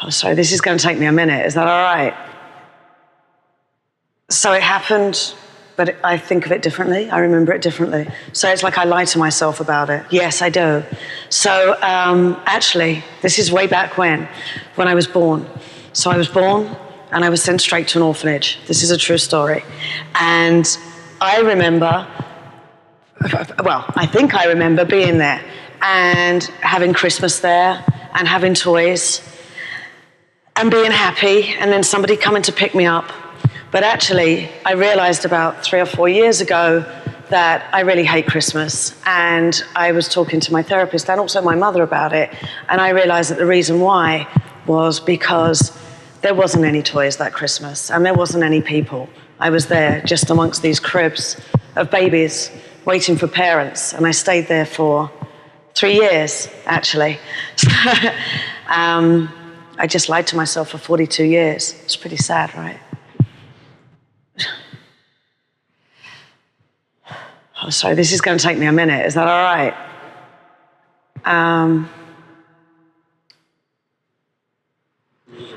Oh, sorry, this is going to take me a minute. Is that all right? So it happened, but I think of it differently. I remember it differently. So it's like I lie to myself about it. Yes, I do. So actually, this is way back when I was born. So I was born and I was sent straight to an orphanage. This is a true story. And I remember, well, I think I remember being there and having Christmas there and having toys and being happy, and then somebody coming to pick me up. But actually, I realized about 3 or 4 years ago that I really hate Christmas. And I was talking to my therapist and also my mother about it. And I realized that the reason why was because there wasn't any toys that Christmas and there wasn't any people. I was there just amongst these cribs of babies waiting for parents. And I stayed there for 3 years, actually. I just lied to myself for 42 years. It's pretty sad, right? Oh, sorry, this is going to take me a minute. Is that all right?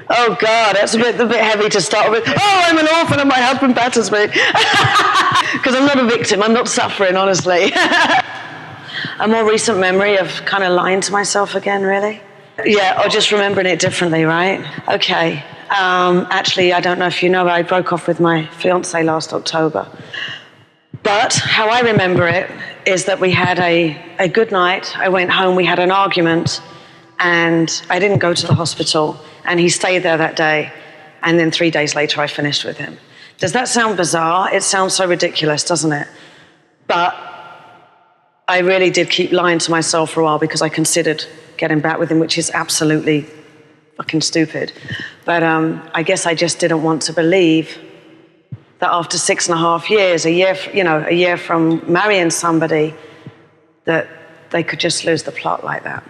Oh, God, that's a bit heavy to start with. Oh, I'm an orphan and my husband batters me. Because I'm not a victim. I'm not suffering, honestly. A more recent memory of kind of lying to myself again, really? Yeah, or just remembering it differently, right? Okay. Actually, I don't know if you know, but I broke off with my fiancé last October. But how I remember it is that we had a good night. I went home, we had an argument, and I didn't go to the hospital. And he stayed there that day. And then 3 days later, I finished with him. Does that sound bizarre? It sounds so ridiculous, doesn't it? But I really did keep lying to myself for a while because I considered getting back with him, which is absolutely fucking stupid. But I guess I just didn't want to believe that after 6.5 years, a year from marrying somebody, that they could just lose the plot like that.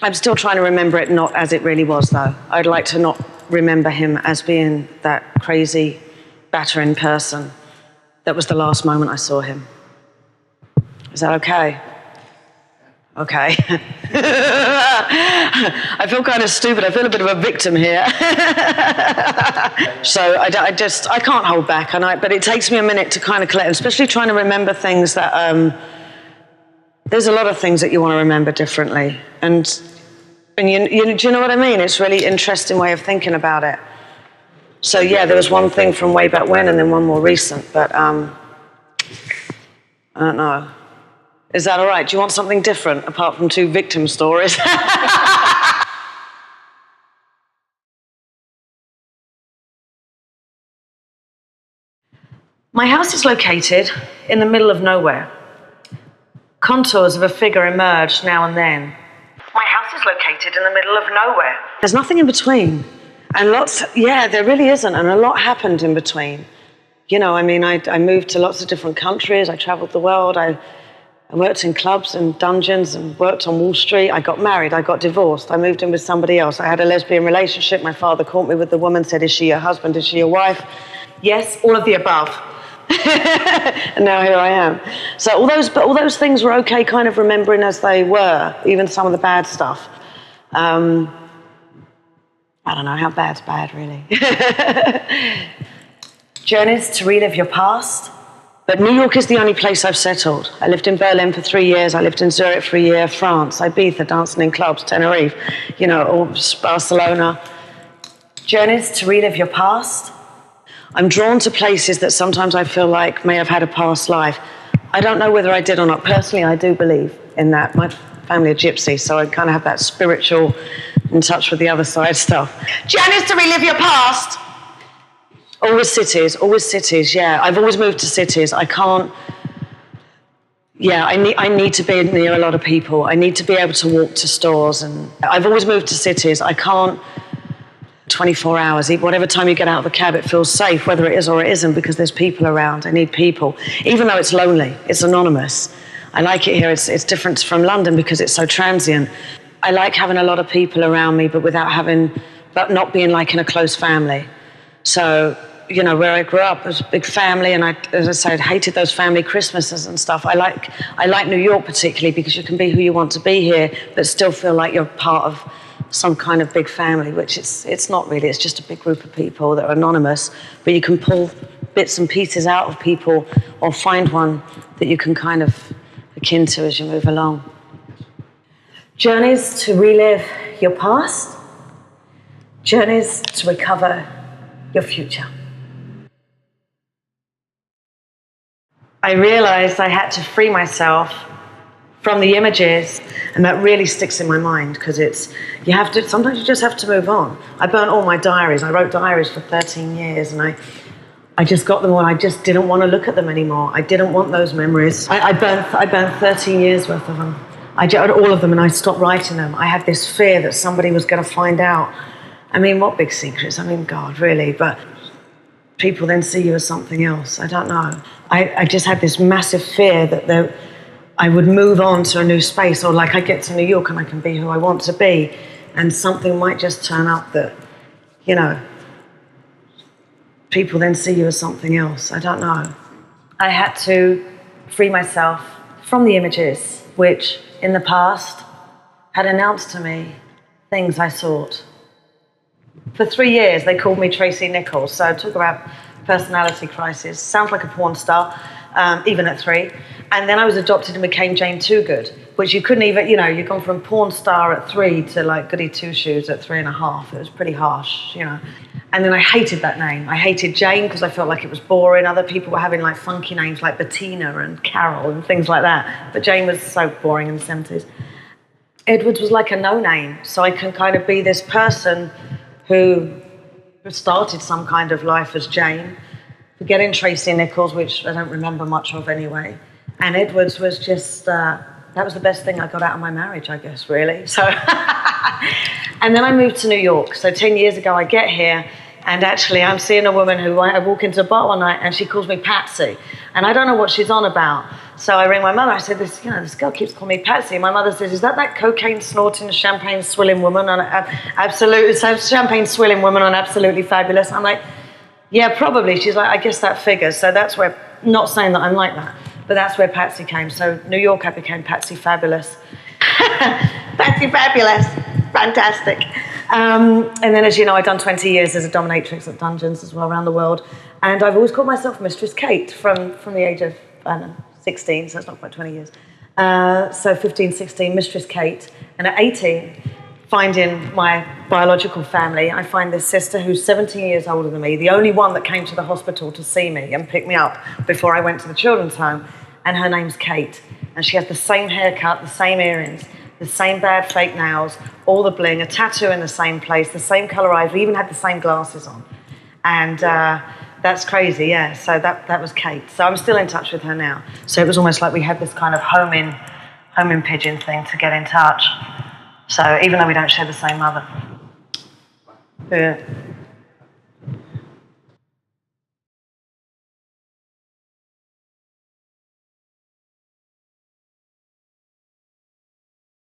I'm still trying to remember it not as it really was, though. I'd like to not remember him as being that crazy, battering person. That was the last moment I saw him. Is that okay? Okay. I feel kind of stupid. I feel a bit of a victim here. So I can't hold back, but it takes me a minute to kind of collect, especially trying to remember things that, there's a lot of things that you want to remember differently. And do you know what I mean? It's a really interesting way of thinking about it. So yeah, there was one thing from way back when and then one more recent, but I don't know. Is that all right? Do you want something different apart from 2 victim stories? My house is located in the middle of nowhere. Contours of a figure emerge now and then. My house is located in the middle of nowhere. There's nothing in between. And there really isn't. And a lot happened in between. You know, I mean, I moved to lots of different countries. I traveled the world. I worked in clubs and dungeons and worked on Wall Street. I got married. I got divorced. I moved in with somebody else. I had a lesbian relationship. My father caught me with the woman, said, "Is she your husband? Is she your wife?" Yes, all of the above. And now here I am. So all those things were okay, kind of remembering as they were, even some of the bad stuff. I don't know, how bad's bad, really? Journeys to relive your past. But New York is the only place I've settled. I lived in Berlin for 3 years. I lived in Zurich for a year, France, Ibiza, dancing in clubs, Tenerife, or Barcelona. Journeys to relive your past. I'm drawn to places that sometimes I feel like may have had a past life. I don't know whether I did or not. Personally, I do believe in that. My family are gypsies, so I kind of have that spiritual in touch with the other side stuff. Journeys to relive your past. Always cities, yeah. I've always moved to cities. I can't, I need to be near a lot of people. I need to be able to walk to stores, and I've always moved to cities. I can't 24 hours, whatever time you get out of the cab, it feels safe, whether it is or it isn't, because there's people around. I need people, even though it's lonely, it's anonymous. I like it here. It's different from London because it's so transient. I like having a lot of people around me, but not being like in a close family. So, where I grew up was a big family, and as I said, hated those family Christmases and stuff. I like New York particularly because you can be who you want to be here, but still feel like you're part of some kind of big family, which it's not really. It's just a big group of people that are anonymous, but you can pull bits and pieces out of people or find one that you can kind of akin to as you move along. Journeys to relive your past, journeys to recover your future. I realized I had to free myself from the images, and that really sticks in my mind because sometimes you just have to move on. I burnt all my diaries. I wrote diaries for 13 years, and I just got them all. I just didn't want to look at them anymore. I didn't want those memories. I burnt 13 years worth of them. I did all of them, and I stopped writing them. I had this fear that somebody was going to find out. I mean, what big secrets? I mean, God, really? But people then see you as something else. I don't know. I just had this massive fear that I would move on to a new space, or like I get to New York and I can be who I want to be, and something might just turn up that, you know, people then see you as something else. I don't know. I had to free myself from the images which, in the past, had announced to me things I sought. For 3 years, they called me Tracy Nichols, so talk about personality crisis. Sounds like a porn star, even at 3. And then I was adopted and became Jane Toogood, which you couldn't even, you know, you've gone from porn star at 3 to like goody two-shoes at 3.5. It was pretty harsh, you know. And then I hated that name. I hated Jane because I felt like it was boring. Other people were having like funky names like Bettina and Carol and things like that. But Jane was so boring in the 70s. Edwards was like a no-name, so I can kind of be this person who started some kind of life as Jane, forgetting Tracy Nichols, which I don't remember much of anyway. And Edwards was just, that was the best thing I got out of my marriage, I guess, really. So, and then I moved to New York. So 10 years ago, I get here, and actually I'm seeing a woman who I walk into a bar one night, and she calls me Patsy. And I don't know what she's on about. So I ring my mother. I said, this girl keeps calling me Patsy. And my mother says, is that cocaine snorting, champagne swilling woman on champagne swilling woman on Absolutely Fabulous? I'm like, yeah, probably. She's like, I guess that figures. So that's where, not saying that I'm like that, but that's where Patsy came. So New York, I became Patsy Fabulous. Patsy Fabulous, fantastic. And then, as you know, I've done 20 years as a dominatrix at dungeons as well around the world. And I've always called myself Mistress Kate from the age of, I don't know, 16, so it's not quite 20 years. So 15, 16, Mistress Kate. And at 18, finding my biological family, I find this sister who's 17 years older than me, the only one that came to the hospital to see me and pick me up before I went to the children's home. And her name's Kate. And she has the same haircut, the same earrings, the same bad fake nails, all the bling, a tattoo in the same place, the same colour eyes. We even had the same glasses on. And that's crazy, yeah. So that was Kate. So I'm still in touch with her now. So it was almost like we had this kind of homing pigeon thing to get in touch. So even though we don't share the same mother. Yeah.